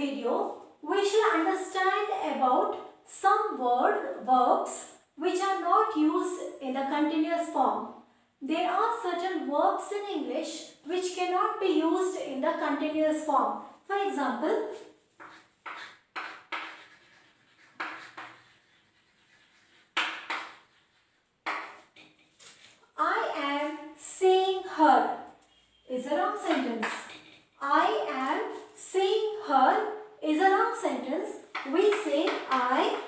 video, we shall understand about some verbs which are not used in the continuous form. There are certain verbs in English which cannot be used in the continuous form. For example, I am seeing her is a wrong sentence. I am seeing her is a wrong sentence. We say I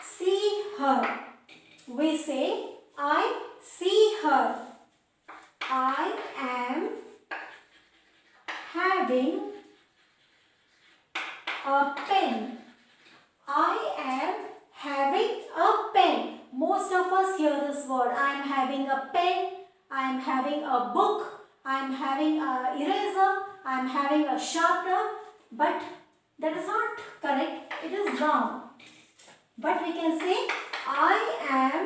see her. We say I see her. I am having a pen. I am having a pen. Most of us hear this word. I am having a pen. I am having a book. I am having an eraser. I am having a sharpener. But that is not correct. It is wrong. But we can say I am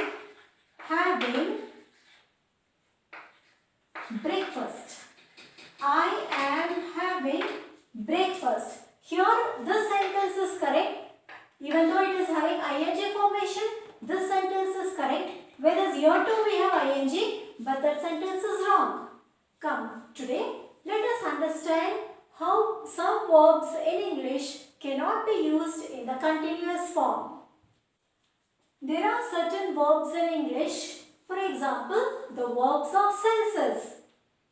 having breakfast. I am having breakfast. Here this sentence is correct. Even though it is having ing formation, this sentence is correct. Whereas here too we have ing, but that sentence is wrong. Come, today let us understand how some verbs in English cannot be used in the continuous form. There are certain verbs in English, for example, the verbs of senses.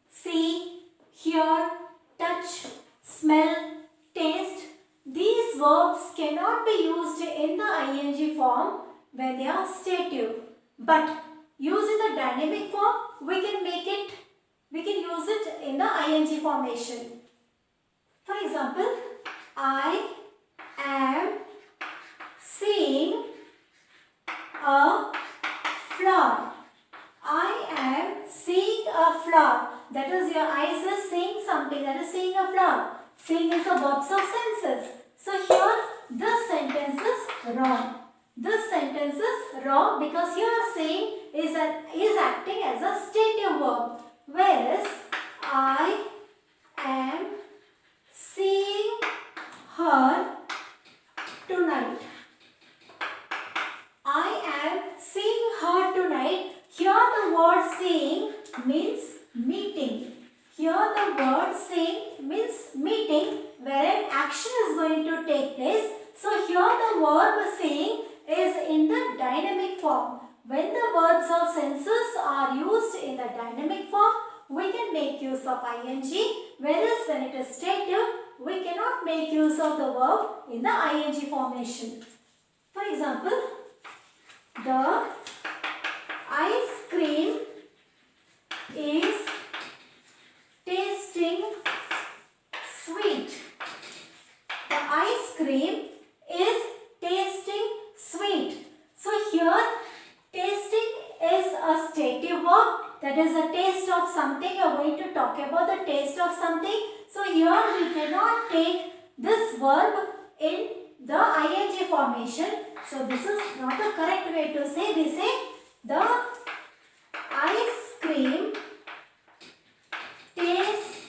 See, hear, touch, smell, taste. These verbs cannot be used in the ing form when they are stative. But using the dynamic form, we can use it in the ing formation. For example, I am seeing a flower. I am seeing a flower. That is, your eyes is seeing something. That is seeing a flower. Seeing is the verbs of senses. So here this sentence is wrong. This sentence is wrong because here saying is acting as a stative verb. Whereas I am seeing her tonight. I am seeing her tonight. Here the word seeing means meeting. Here the word seeing means meeting where an action is going to take place. So here the verb seeing is in the dynamic form. When the verbs of senses are used in the dynamic form, we can make use of ing, whereas when it is stative, we cannot make use of the verb in the ing formation. For example, the ice cream is tasting sweet. The ice cream is tasting sweet. So here tasting is a stative verb. That is a taste of something. You are going to talk about the taste of something. So here we cannot take this verb in the ing formation. So this is not the correct way to say. We say the ice cream tastes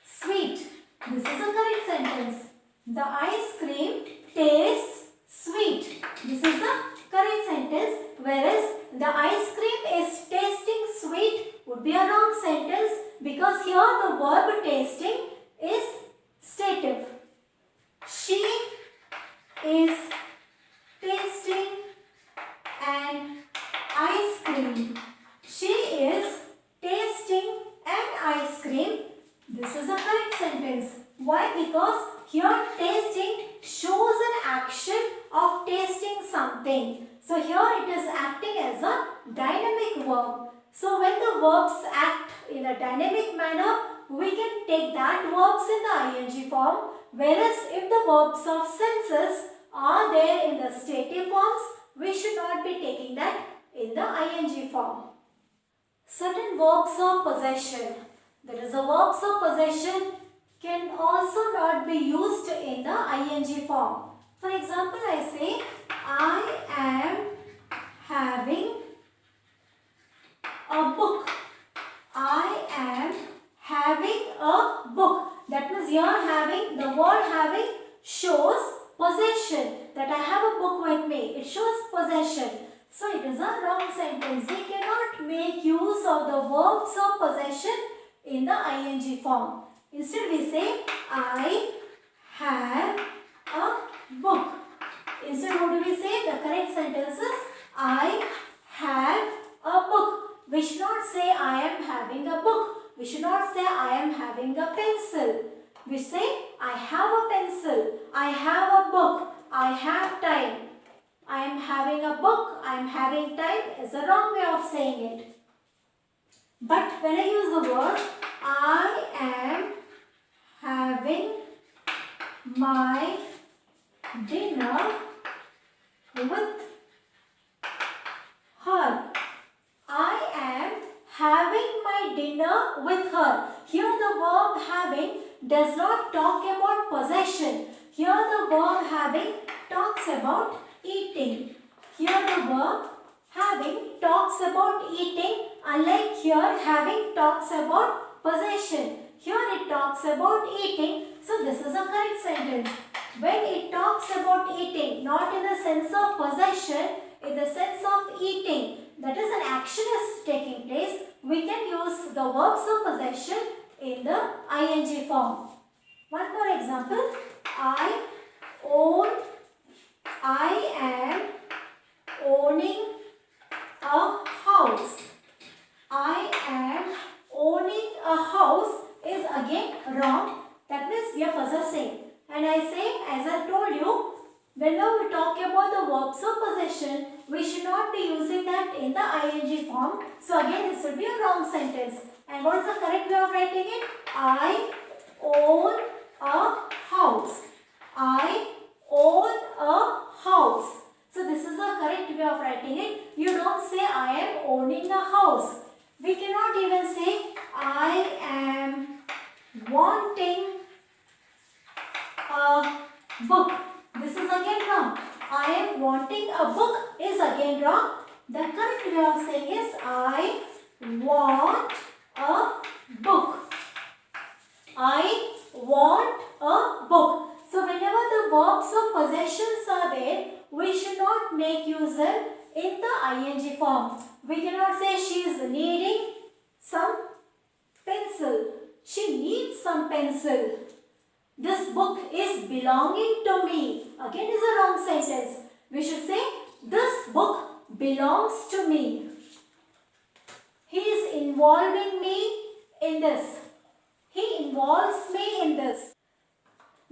sweet. This is a correct sentence. The ice cream tastes sweet. This is the correct sentence. Whereas the ice cream is tasting sweet would be a wrong sentence because here the verb tasting is stative. She is tasting an ice cream. She is tasting an ice cream. This is a correct sentence. Why? Because here tasting shows an action of tasting something. So here it is acting as a dynamic verb. So when the verbs act in a dynamic manner, we can take that verbs in the ing form. Whereas if the verbs of senses are there in the stative forms, we should not be taking that in the ing form. Certain verbs of possession. That is, the verbs of possession can also not be used in the ing form. For example, I say, I am having a book. I am having having a book. That means here having, the word having shows possession. That I have a book with me. It shows possession. So it is a wrong sentence. We cannot make use of the verbs of possession in the ing form. Instead we say I have a book. Instead what do we say? The correct sentence is I have a book. We should not say I am having a book. We should not say I am having a pencil. We say I have a pencil. I have a book. I have time. I am having a book. I am having time is a wrong way of saying it. But when I use the word I am having my dinner with her. I am having my dinner with her. Here the verb having does not talk about possession. Here the verb having talks about eating. Here the verb having talks about eating, unlike here having talks about possession. Here it talks about eating, so this is a correct sentence. When it talks about eating, not in the sense of possession, in the sense of eating, that is an action is taking place, we can use the verbs of possession in the ing form. One more example. I am owning a house. I am owning a house is again wrong. That means we are possessing. And I say, as I told you, whenever we talk about the verbs of possession, we should not be using that in the ing form. So again, this will be a wrong sentence. And what is the correct way of writing it? I own a house. I own a house. So this is the correct way of writing it. You don't say I am owning a house. We cannot even say I am wanting a book. This is again wrong. I am wanting a book is again wrong. The correct way of saying is I want a book. I want a book. So whenever the verbs of possessions are there, we should not make use in the ing form. We cannot say she is needing some pencil. She needs some pencil. This book is belonging to me. Again is a wrong sentence. We should say this book belongs to me. He is involving me in this. He involves me in this.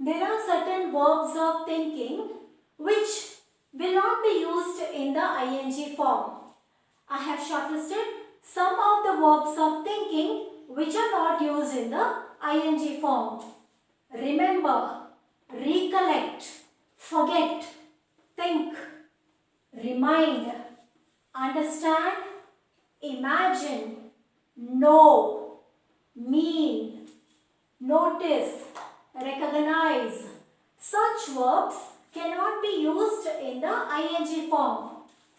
There are certain verbs of thinking which will not be used in the ing form. I have shortlisted some of the verbs of thinking which are not used in the ing form. Remember, recollect, forget, think, remind, understand, imagine, know, mean, notice, recognize. Such verbs cannot be used in the ing form.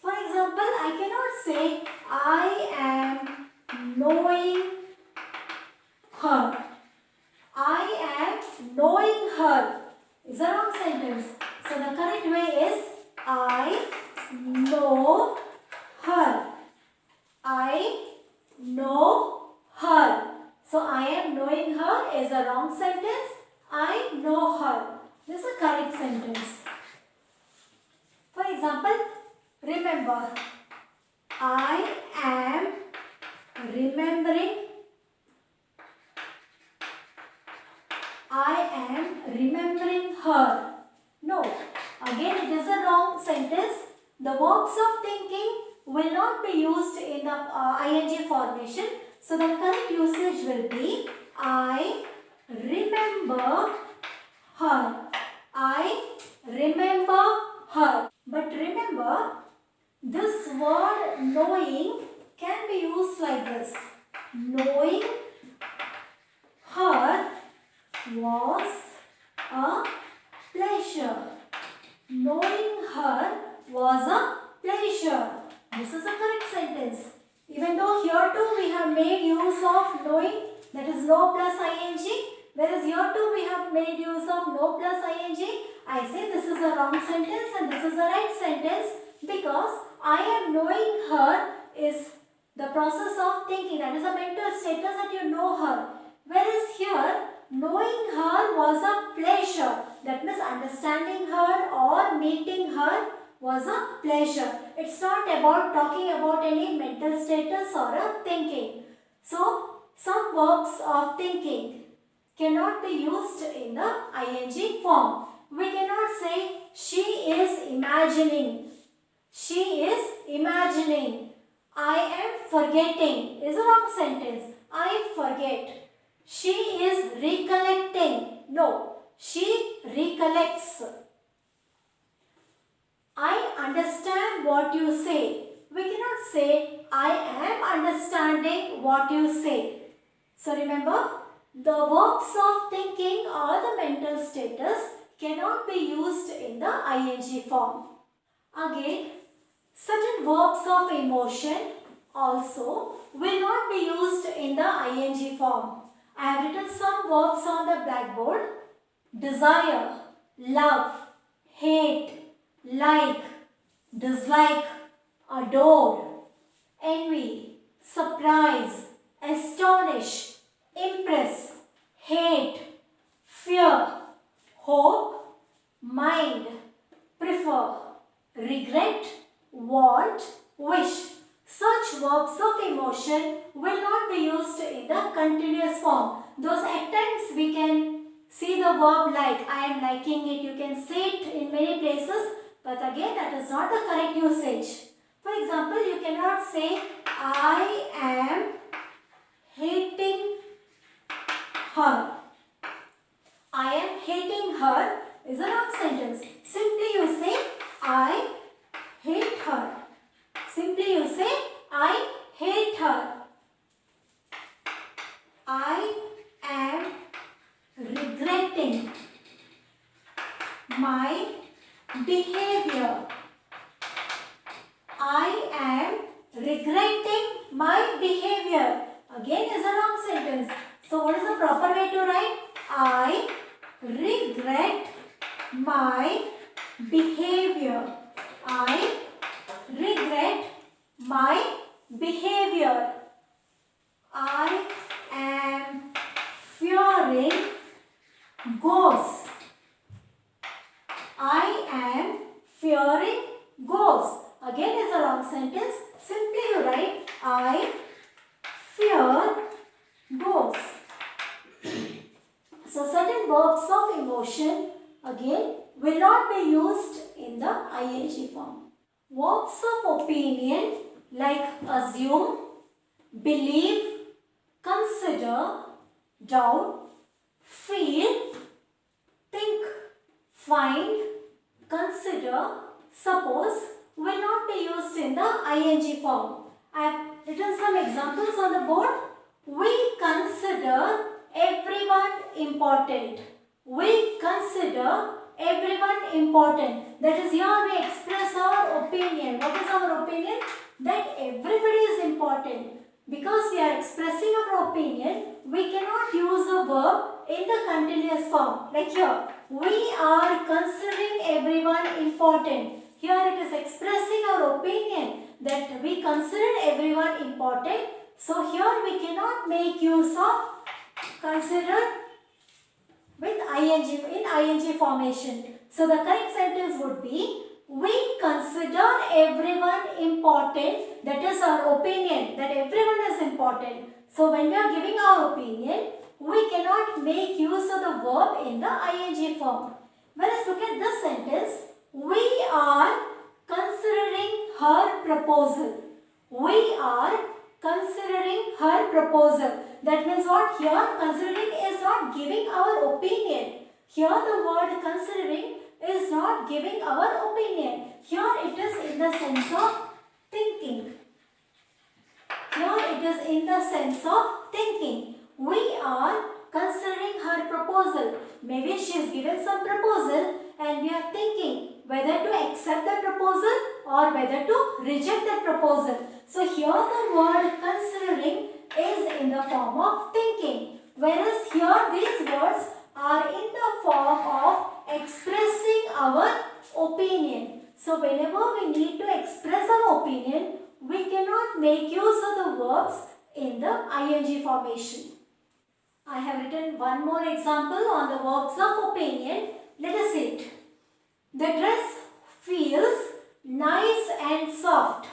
For example, I cannot say I am knowing her. I am knowing her. Is a wrong sentence. So the correct way is I know her. I know her. So I am knowing her is a wrong sentence. I know her. This is a correct sentence. For example, remember. I am remembering. I am remembering her. No. Again, it is a wrong sentence. The verbs of thinking will not be used in the ing formation. So the correct usage will be I remember her. I remember her. But remember, this word knowing can be used like this. Knowing her was a pleasure. Knowing her was a pleasure. This is a correct sentence. Even though here too we have made use of knowing, that is is no plus ing. Whereas here too we have made use of no plus ing. I say this is a wrong sentence and this is a right sentence because I am knowing her is the process of thinking. That is a mental status that you know her. Whereas here, knowing her was a pleasure. That means understanding her or meeting her was a pleasure. It's not about talking about any mental status or a thinking. So, some verbs of thinking cannot be used in the ing form. We cannot say she is imagining. She is imagining. I am forgetting is a wrong sentence. I forget. She is recollecting. No, she recollects. I understand what you say. We cannot say I am understanding what you say. So remember, the verbs of thinking or the mental status cannot be used in the ing form. Again, certain verbs of emotion also will not be used in the ing form. I have written some verbs on the blackboard. Desire, love, hate, like, dislike, adore, envy, surprise, astonish, impress, hate, fear, hope, mind, prefer, regret, want, wish. Such verbs of emotion will not be used in the continuous form. Those at times we can see the verb like. I am liking it. You can say it in many places. But again, that is not the correct usage. For example, you cannot say I am hating her. I am hating her is a wrong sentence. Simply you say I hate her. Simply you say I hate her. I am regretting my behavior. I am regretting my behavior. Again is a wrong sentence. So what is the proper way to write? I regret my behavior. I regret my behavior. I am fearing ghosts. I am fearing ghosts. Again is a wrong sentence. Simply you write I fear ghosts. So certain verbs of emotion again will not be used in the ing form. Verbs of opinion like assume, believe, consider, doubt, feel, think, find, consider, suppose will not be used in the ing form. I have written some examples on the board. We consider everyone important. We consider everyone important. That is, here we express our opinion. What is our opinion? That everybody is important. Because we are expressing our opinion, we cannot use a verb in the continuous form. Like here, we are considering everyone important. Here it is expressing our opinion that we consider everyone important. So here we cannot make use of consider with ing in ing formation. So the correct sentence would be we consider everyone important. That is our opinion that everyone is important. So when we are giving our opinion, we cannot make use of the verb in the ing form. Whereas look at this sentence. We are considering her proposal. We are considering her proposal. That means what? Here considering is not giving our opinion. Here the word considering is not giving our opinion. Here it is in the sense of thinking. Here it is in the sense of thinking. We are considering her proposal. Maybe she has given some proposal and we are thinking whether to accept the proposal or whether to reject the proposal. So here the word considering is in the form of thinking. here these words are in the form of expressing our opinion. So whenever we need to express our opinion, we cannot make use of the verbs in the ing formation. I have written one more example on the verbs of opinion. Let us see it. The dress feels nice and soft.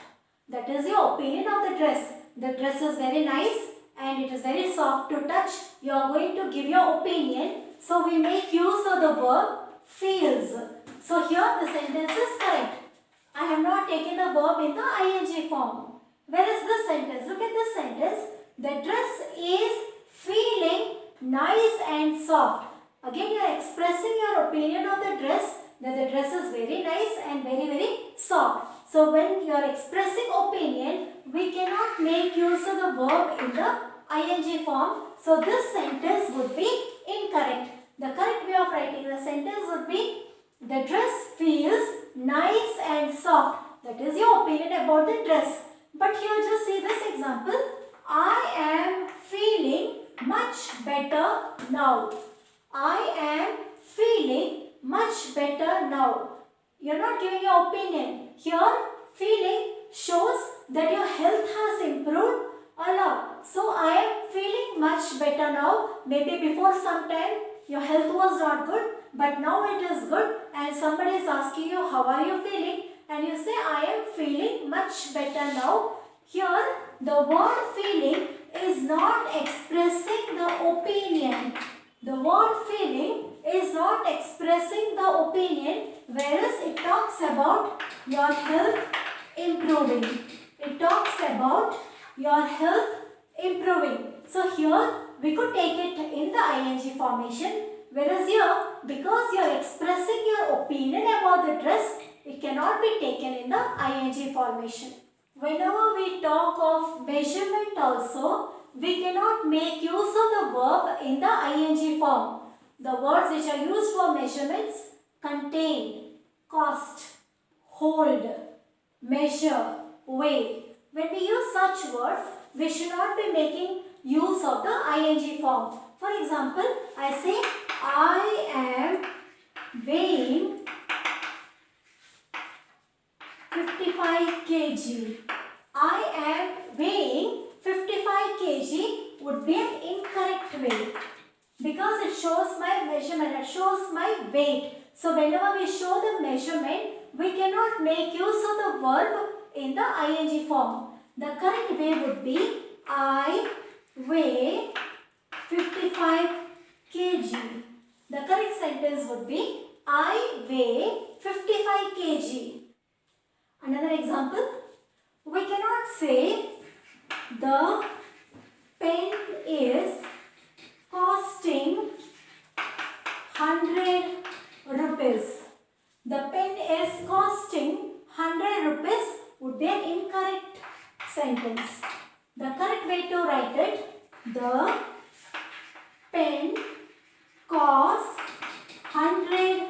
That is your opinion of the dress. The dress is very nice and it is very soft to touch. You are going to give your opinion. So we make use of the verb feels. So here the sentence is correct. I have not taken the verb in the ing form. Where is this sentence? Look at this sentence. The dress is feeling nice and soft. Again you are expressing your opinion of the dress, that the dress is very nice and very soft. So when you are expressing opinion, we cannot make use of the verb in the ing form. So this sentence would be incorrect. The correct way of writing the sentence would be, the dress feels nice and soft. That is your opinion about the dress. But here just see this example. I am feeling much better now. I am feeling much better now. You are not giving your opinion. Here feeling shows that your health has improved a lot. So I am feeling much better now. Maybe before some time your health was not good, but now it is good, and somebody is asking you how are you feeling, and you say I am feeling much better now. Here the word feeling is not expressing the opinion. The word feeling is not expressing the opinion, whereas it talks about your health improving. It talks about your health improving. So here we could take it in the ing formation, whereas here because you are expressing your opinion about the dress, it cannot be taken in the ing formation. Whenever we talk of measurement also, we cannot make use of the verb in the ing form. The words which are used for measurements: contain, cost, hold, measure, weigh. When we use such words, we should not be making use of the ing form. For example, I say I am weighing 55 kg. I am weighing 55 kg would be an incorrect way, because it shows my measurement, it shows my weight. So whenever we show the measurement, we cannot make use of the verb in the ing form. The correct way would be I weigh 55 kg. The correct sentence would be I weigh 55 kg. Another example, we cannot say the pen is costing 100 rupees. The pen is costing 100 rupees would be an incorrect sentence. The correct way to write it, the pen costs 100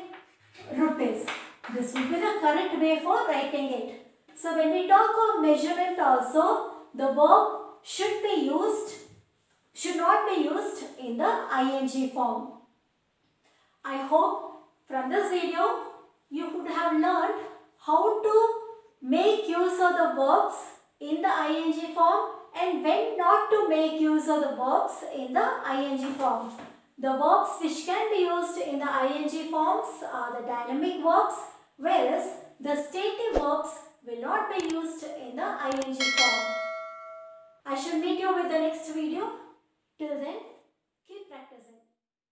rupees. This would be the correct way for writing it. So when we talk of measurement also, the verb should not be used in the ing form. I hope from this video you would have learned how to make use of the verbs in the ing form and when not to make use of the verbs in the ing form. The verbs which can be used in the ing forms are the dynamic verbs, whereas the stative verbs will not be used in the ing form. I shall meet you with the next video. Till then, keep practicing.